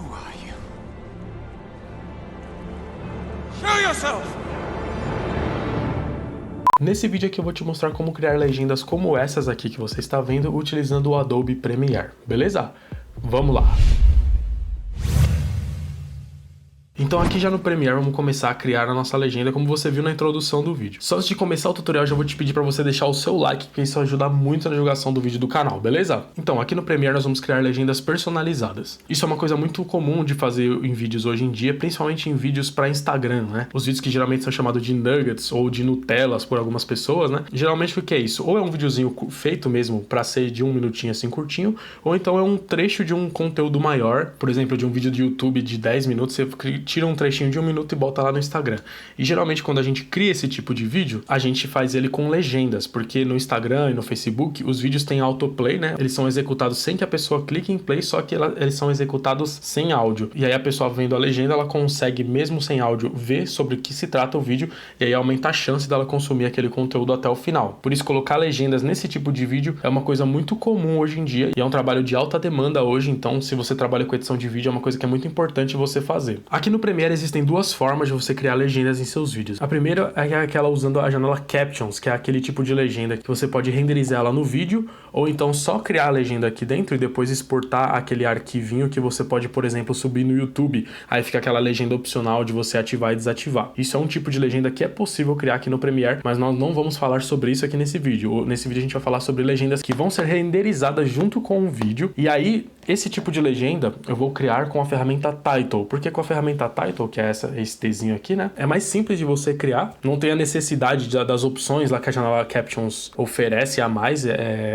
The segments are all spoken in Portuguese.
Who are you? Show yourself! Nesse vídeo aqui eu vou te mostrar como criar legendas como essas aqui que você está vendo utilizando o Adobe Premiere, beleza? Vamos lá! Então aqui já no Premiere vamos começar a criar a nossa legenda como você viu na introdução do vídeo. Só antes de começar o tutorial já vou te pedir para você deixar o seu like, porque isso ajuda muito na divulgação do vídeo do canal, beleza? Então aqui no Premiere nós vamos criar legendas personalizadas. Isso é uma coisa muito comum de fazer em vídeos hoje em dia, principalmente em vídeos para Instagram, né? Os vídeos que geralmente são chamados de nuggets ou de Nutellas por algumas pessoas, né? Geralmente o que é isso? Ou é um videozinho feito mesmo para ser de 1 minutinho assim curtinho, ou então é um trecho de um conteúdo maior, por exemplo, de um vídeo de YouTube de 10 minutos, você tira um trechinho de 1 minuto e bota lá no Instagram. E geralmente quando a gente cria esse tipo de vídeo, a gente faz ele com legendas, porque no Instagram e no Facebook os vídeos têm autoplay, né? Eles são executados sem que a pessoa clique em play, só que eles são executados sem áudio. E aí a pessoa vendo a legenda, ela consegue, mesmo sem áudio, ver sobre o que se trata o vídeo, e aí aumenta a chance dela consumir aquele conteúdo até o final. Por isso, colocar legendas nesse tipo de vídeo é uma coisa muito comum hoje em dia, e é um trabalho de alta demanda hoje, então se você trabalha com edição de vídeo, é uma coisa que é muito importante você fazer. Aqui no Premiere existem duas formas de você criar legendas em seus vídeos. A primeira é aquela usando a janela Captions, que é aquele tipo de legenda que você pode renderizar ela no vídeo, ou então só criar a legenda aqui dentro e depois exportar aquele arquivinho que você pode, por exemplo, subir no YouTube. Aí fica aquela legenda opcional de você ativar e desativar. Isso é um tipo de legenda que é possível criar aqui no Premiere, mas nós não vamos falar sobre isso aqui nesse vídeo. Nesse vídeo a gente vai falar sobre legendas que vão ser renderizadas junto com o vídeo, e aí esse tipo de legenda eu vou criar com a ferramenta Title. Por que com a ferramenta Title, que é esse Tzinho aqui, né? É mais simples de você criar, não tem a necessidade das opções lá que a janela Captions oferece a mais,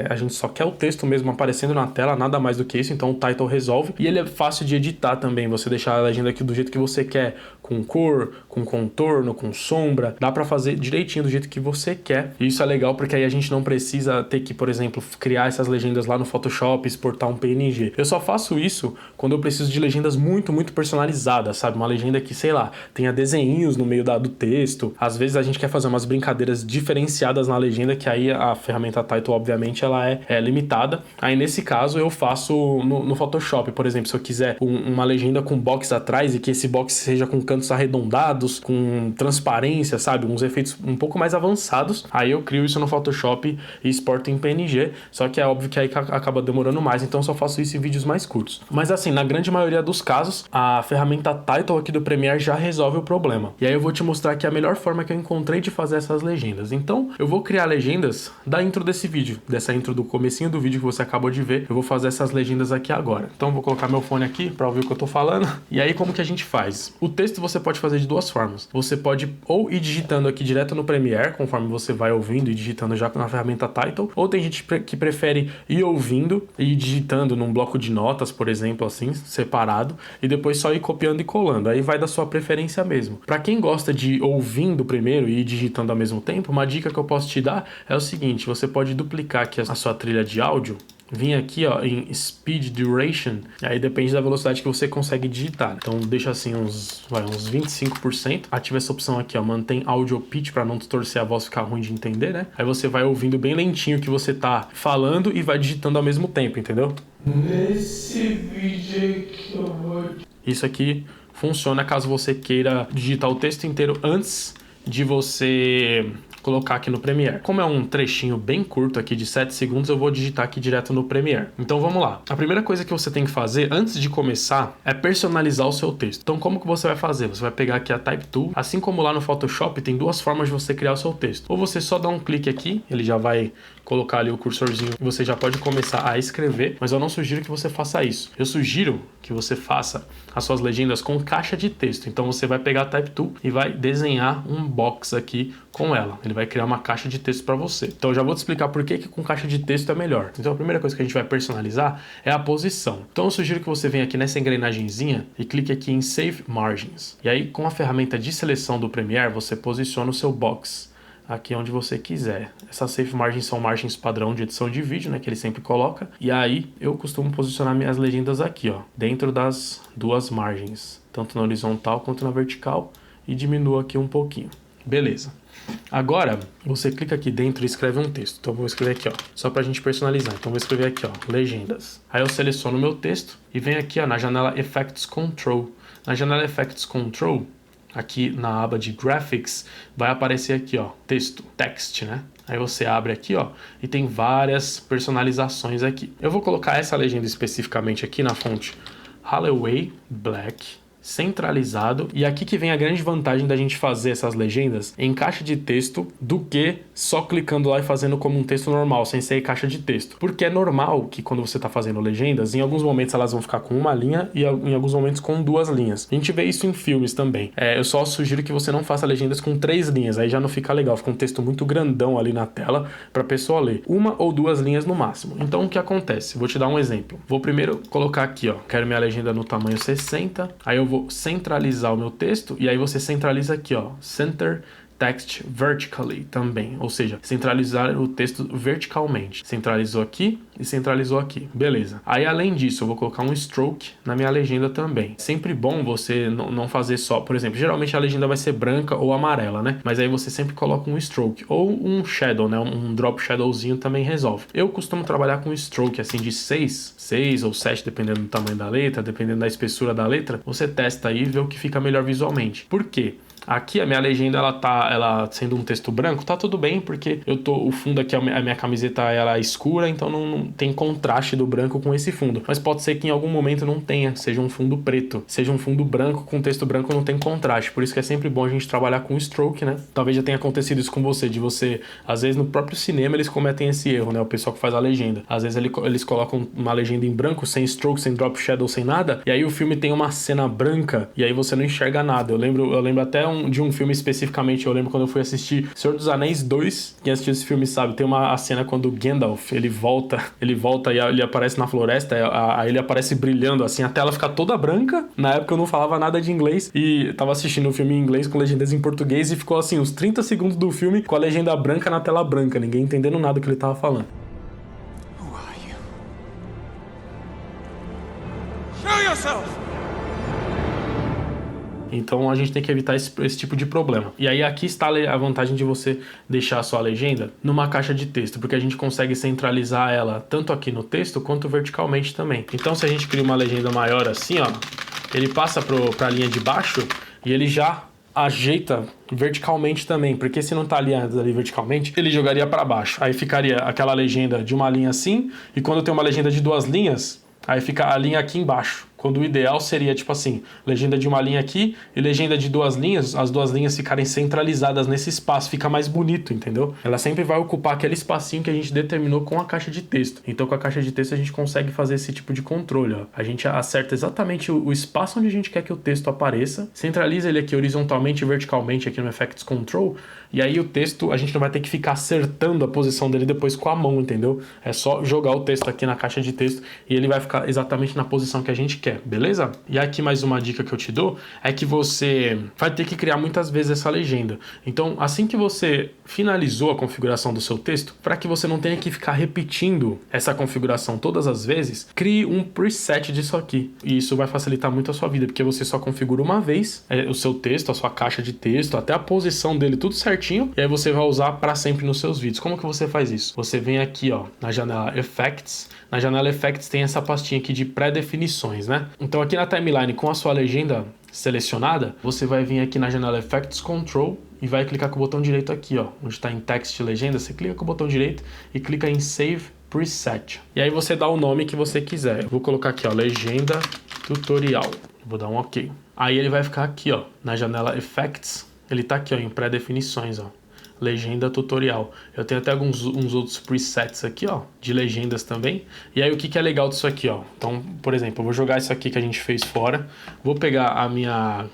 a gente só quer o texto mesmo aparecendo na tela, nada mais do que isso, então o Title resolve. E ele é fácil de editar também, você deixar a legenda aqui do jeito que você quer, com cor, com contorno, com sombra, dá pra fazer direitinho do jeito que você quer. E isso é legal porque aí a gente não precisa ter que, por exemplo, criar essas legendas lá no Photoshop, exportar um PNG. Eu só faço isso quando eu preciso de legendas muito personalizadas, sabe? Uma legenda que, sei lá, tenha desenhinhos no meio do texto. Às vezes a gente quer fazer umas brincadeiras diferenciadas na legenda, que aí a ferramenta Title, obviamente, ela é limitada. Aí, nesse caso, eu faço no Photoshop, por exemplo, se eu quiser uma legenda com box atrás e que esse box seja com cantos arredondados, com transparência, sabe? Uns efeitos um pouco mais avançados. Aí eu crio isso no Photoshop e exporto em PNG, só que é óbvio que aí acaba demorando mais, então eu só faço isso em vídeos mais curtos. Mas assim, na grande maioria dos casos, a ferramenta Title aqui do Premiere já resolve o problema. E aí eu vou te mostrar aqui a melhor forma que eu encontrei de fazer essas legendas. Então, eu vou criar legendas da intro desse vídeo, dessa intro do comecinho do vídeo que você acabou de ver. Eu vou fazer essas legendas aqui agora. Então, eu vou colocar meu fone aqui para ouvir o que eu tô falando. E aí, como que a gente faz? O texto você pode fazer de duas formas. Você pode ou ir digitando aqui direto no Premiere, conforme você vai ouvindo e digitando já na ferramenta Title, ou tem gente que prefere ir ouvindo e ir digitando num bloco de notas, por exemplo, assim, separado, e depois só ir copiando e colando. Aí vai da sua preferência mesmo. Para quem gosta de ir ouvindo primeiro e ir digitando ao mesmo tempo, uma dica que eu posso te dar é o seguinte: você pode duplicar aqui a sua trilha de áudio, vim aqui ó, em Speed Duration, aí depende da velocidade que você consegue digitar. Então deixa assim uns 25%, ativa essa opção aqui, ó, mantém Audio Pitch para não distorcer a voz, ficar ruim de entender, né? Aí você vai ouvindo bem lentinho o que você tá falando e vai digitando ao mesmo tempo, entendeu? Nesse vídeo aqui eu vou... Isso aqui funciona caso você queira digitar o texto inteiro antes de você colocar aqui no Premiere. Como é um trechinho bem curto aqui de 7 segundos, eu vou digitar aqui direto no Premiere. Então vamos lá. A primeira coisa que você tem que fazer antes de começar é personalizar o seu texto. Então como que você vai fazer? Você vai pegar aqui a Type Tool. Assim como lá no Photoshop, tem duas formas de você criar o seu texto. Ou você só dá um clique aqui, ele já vai colocar ali o cursorzinho e você já pode começar a escrever, mas eu não sugiro que você faça isso. Eu sugiro que você faça as suas legendas com caixa de texto. Então você vai pegar a Type Tool e vai desenhar um box aqui com ela. Ele vai criar uma caixa de texto para você. Então eu já vou te explicar por que com caixa de texto é melhor. Então a primeira coisa que a gente vai personalizar é a posição. Então eu sugiro que você venha aqui nessa engrenagemzinha e clique aqui em Save Margins. E aí com a ferramenta de seleção do Premiere, você posiciona o seu box aqui onde você quiser. Essas Save Margins são margens padrão de edição de vídeo, né, que ele sempre coloca. E aí eu costumo posicionar minhas legendas aqui, ó, dentro das duas margens, tanto na horizontal quanto na vertical, e diminuo aqui um pouquinho. Beleza. Agora, você clica aqui dentro e escreve um texto. Então, eu vou escrever aqui, ó, só pra gente personalizar. Então, eu vou escrever aqui, ó, legendas. Aí eu seleciono o meu texto e venho aqui, ó, na janela Effects Control. Na janela Effects Control, aqui na aba de Graphics, vai aparecer aqui, ó, texto, text, né? Aí você abre aqui, ó, e tem várias personalizações aqui. Eu vou colocar essa legenda especificamente aqui na fonte Holloway Black, centralizado, e aqui que vem a grande vantagem da gente fazer essas legendas em caixa de texto do que só clicando lá e fazendo como um texto normal, sem ser caixa de texto. Porque é normal que quando você está fazendo legendas, em alguns momentos elas vão ficar com uma linha e em alguns momentos com 2 linhas. A gente vê isso em filmes também. Eu só sugiro que você não faça legendas com 3 linhas, aí já não fica legal, fica um texto muito grandão ali na tela para a pessoa ler. 1 ou 2 linhas no máximo. Então o que acontece? Vou te dar um exemplo. Vou primeiro colocar aqui, ó, quero minha legenda no tamanho 60, aí eu vou centralizar o meu texto e aí você centraliza aqui, ó, Center Text Vertically também, ou seja, centralizar o texto verticalmente. Centralizou aqui e centralizou aqui, beleza. Aí além disso, eu vou colocar um stroke na minha legenda também. Sempre bom você não fazer só, por exemplo, geralmente a legenda vai ser branca ou amarela, né? Mas aí você sempre coloca um stroke ou um shadow, né? Um drop shadowzinho também resolve. Eu costumo trabalhar com stroke assim de 6 ou 7, dependendo do tamanho da letra, dependendo da espessura da letra. Você testa aí e vê o que fica melhor visualmente. Por quê? Aqui a minha legenda, ela sendo um texto branco, tá tudo bem, porque o fundo aqui, a minha camiseta ela é escura, então não tem contraste do branco com esse fundo. Mas pode ser que em algum momento não tenha, seja um fundo preto, seja um fundo branco com texto branco, não tem contraste. Por isso que é sempre bom a gente trabalhar com stroke, né? Talvez já tenha acontecido isso com você, às vezes no próprio cinema eles cometem esse erro, né? O pessoal que faz a legenda. Às vezes eles colocam uma legenda em branco, sem stroke, sem drop shadow, sem nada, e aí o filme tem uma cena branca, e aí você não enxerga nada. Eu lembro até de um filme especificamente, eu lembro quando eu fui assistir Senhor dos Anéis 2, quem assistiu esse filme sabe, tem a cena quando o Gandalf, ele volta e ele aparece na floresta, aí ele aparece brilhando assim, a tela fica toda branca. Na época eu não falava nada de inglês e tava assistindo o filme em inglês com legendas em português e ficou assim, uns 30 segundos do filme com a legenda branca na tela branca, ninguém entendendo nada do que ele tava falando. Who are you? Show yourself! Então a gente tem que evitar esse tipo de problema. E aí aqui está a vantagem de você deixar a sua legenda numa caixa de texto, porque a gente consegue centralizar ela tanto aqui no texto quanto verticalmente também. Então se a gente cria uma legenda maior assim, ó, ele passa para a linha de baixo e ele já ajeita verticalmente também, porque se não tá alinhado ali verticalmente, ele jogaria para baixo. Aí ficaria aquela legenda de uma linha assim, e quando tem uma legenda de 2 linhas, aí fica a linha aqui embaixo. Quando o ideal seria, tipo assim, legenda de uma linha aqui e legenda de 2 linhas, as 2 linhas ficarem centralizadas nesse espaço, fica mais bonito, entendeu? Ela sempre vai ocupar aquele espacinho que a gente determinou com a caixa de texto. Então, com a caixa de texto, a gente consegue fazer esse tipo de controle, ó. A gente acerta exatamente o espaço onde a gente quer que o texto apareça, centraliza ele aqui horizontalmente e verticalmente aqui no Effects Control, e aí o texto, a gente não vai ter que ficar acertando a posição dele depois com a mão, entendeu? É só jogar o texto aqui na caixa de texto e ele vai ficar exatamente na posição que a gente quer. Beleza? E aqui mais uma dica que eu te dou é que você vai ter que criar muitas vezes essa legenda. Então, assim que você finalizou a configuração do seu texto, para que você não tenha que ficar repetindo essa configuração todas as vezes, crie um preset disso aqui. E isso vai facilitar muito a sua vida, porque você só configura uma vez o seu texto, a sua caixa de texto, até a posição dele, tudo certinho, e aí você vai usar para sempre nos seus vídeos. Como que você faz isso? Você vem aqui, ó, na janela Effects. Na janela Effects tem essa pastinha aqui de pré-definições, né? Então aqui na timeline com a sua legenda selecionada, você vai vir aqui na janela Effects Control e vai clicar com o botão direito aqui, ó, onde está em Text Legenda, você clica com o botão direito e clica em Save Preset. E aí você dá o nome que você quiser. Eu vou colocar aqui, ó, Legenda Tutorial. Vou dar um OK. Aí ele vai ficar aqui, ó, na janela Effects, ele tá aqui, ó, em pré-definições, ó. Legenda tutorial. Eu tenho até uns outros presets aqui, ó, de legendas também. E aí o que é legal disso aqui, ó. Então, por exemplo, eu vou jogar isso aqui que a gente fez fora. Vou pegar a minha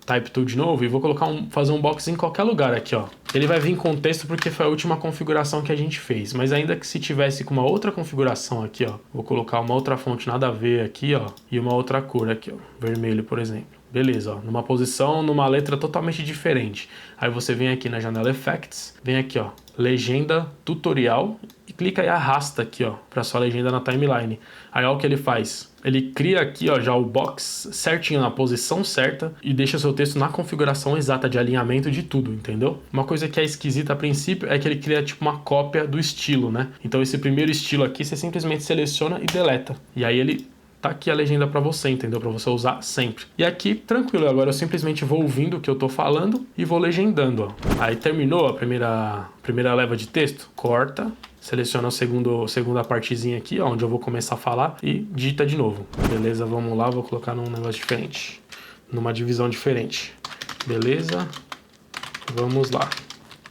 Type Tool de novo e vou fazer um box em qualquer lugar aqui, ó. Ele vai vir com texto porque foi a última configuração que a gente fez. Mas ainda que se tivesse com uma outra configuração aqui, ó, vou colocar uma outra fonte nada a ver aqui, ó, e uma outra cor aqui, ó, vermelho, por exemplo. Beleza, ó, numa posição, numa letra totalmente diferente. Aí você vem aqui na janela Effects, vem aqui, ó, Legenda Tutorial e clica e arrasta aqui, ó, para sua legenda na timeline. Aí olha o que ele faz. Ele cria aqui, ó, já o box certinho na posição certa e deixa seu texto na configuração exata de alinhamento de tudo, entendeu? Uma coisa que é esquisita a princípio é que ele cria tipo uma cópia do estilo, né? Então esse primeiro estilo aqui você simplesmente seleciona e deleta. E aí ele tá aqui a legenda para você, entendeu? Para você usar sempre. E aqui, tranquilo, agora eu simplesmente vou ouvindo o que eu tô falando e vou legendando, ó. Aí terminou a primeira leva de texto, corta, seleciona a segunda partezinha aqui, ó, onde eu vou começar a falar e digita de novo. Beleza, vamos lá, vou colocar num negócio diferente, numa divisão diferente. Beleza, vamos lá.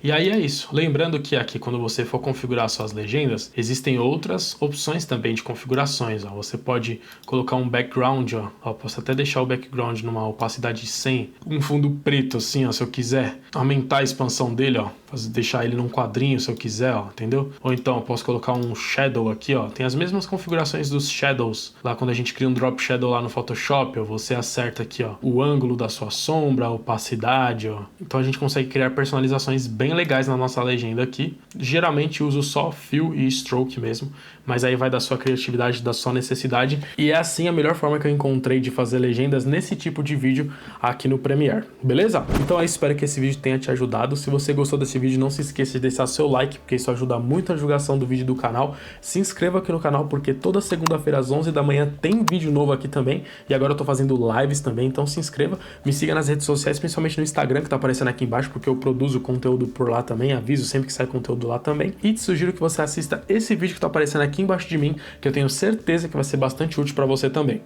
E aí é isso. Lembrando que aqui, quando você for configurar suas legendas, existem outras opções também de configurações. Ó. Você pode colocar um background, ó. Posso até deixar o background numa opacidade de 100, um fundo preto assim, ó, se eu quiser. Aumentar a expansão dele, ó. Deixar ele num quadrinho se eu quiser, ó, entendeu? Ou então eu posso colocar um shadow aqui, ó. Tem as mesmas configurações dos shadows. Lá quando a gente cria um drop shadow lá no Photoshop, ó, você acerta aqui, ó, o ângulo da sua sombra, a opacidade, ó. Então a gente consegue criar personalizações bem legais na nossa legenda aqui. Geralmente uso só fill e stroke mesmo, mas aí vai da sua criatividade, da sua necessidade. E é assim a melhor forma que eu encontrei de fazer legendas nesse tipo de vídeo aqui no Premiere, beleza? Então eu espero que esse vídeo tenha te ajudado. Se você gostou desse vídeo, não se esqueça de deixar seu like, porque isso ajuda muito a divulgação do vídeo do canal. Se inscreva aqui no canal, porque toda segunda-feira às 11 da manhã tem vídeo novo aqui também. E agora eu tô fazendo lives também, então se inscreva. Me siga nas redes sociais, principalmente no Instagram, que tá aparecendo aqui embaixo, porque eu produzo conteúdo por lá também, aviso sempre que sai conteúdo lá também. E te sugiro que você assista esse vídeo que tá aparecendo aqui embaixo de mim, que eu tenho certeza que vai ser bastante útil pra você também.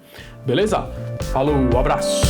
Beleza? Falou, abraço!